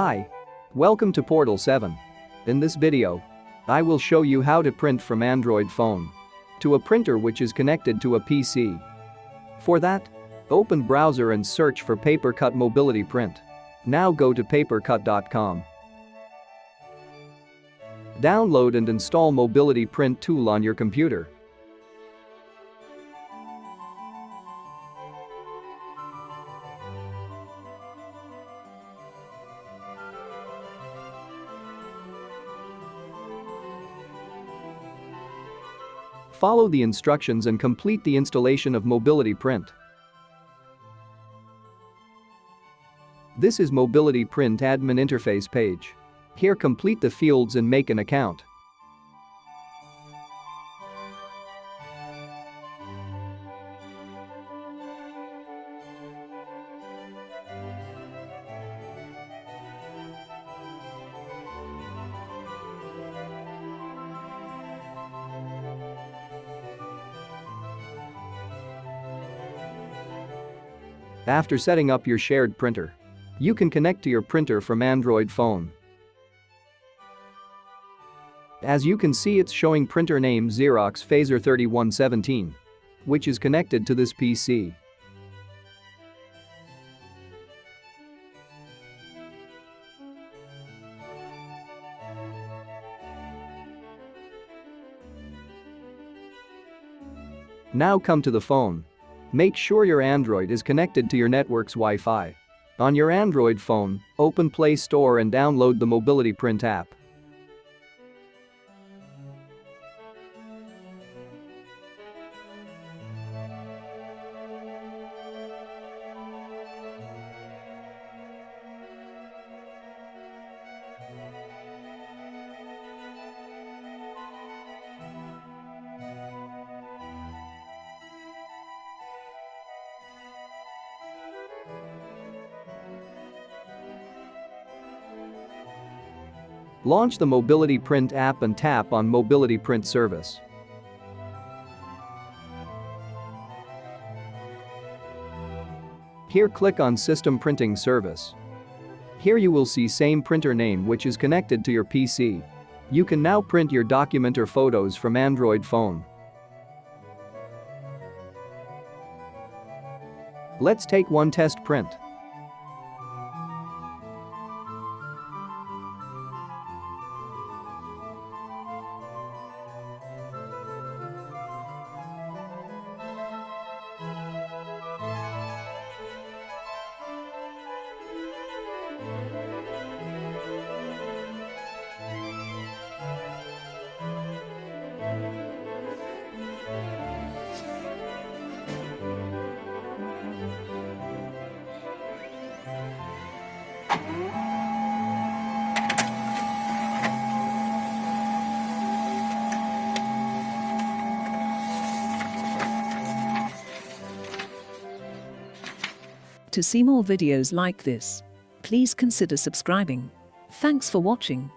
Hi. Welcome to Portal 7. In this video, I will show you how to print from Android phone to a printer which is connected to a PC. For that, open browser and search for PaperCut Mobility Print. Now go to papercut.com. Download and install Mobility Print tool on your computer. Follow the instructions and complete the installation of Mobility Print. This is Mobility Print admin interface page. Here complete the fields and make an account. After setting up your shared printer, you can connect to your printer from Android phone. As you can see, it's showing printer name Xerox Phaser 3117, which is connected to this PC. Now come to the phone. Make sure your Android is connected to your network's Wi-Fi. On your Android phone, open Play Store and download the Mobility Print app. Launch the Mobility Print app and tap on Mobility Print service. Here click on System Printing Service. Here you will see same printer name which is connected to your PC. You can now print your document or photos from Android phone. Let's take one test print. To see more videos like this, please consider subscribing. Thanks for watching.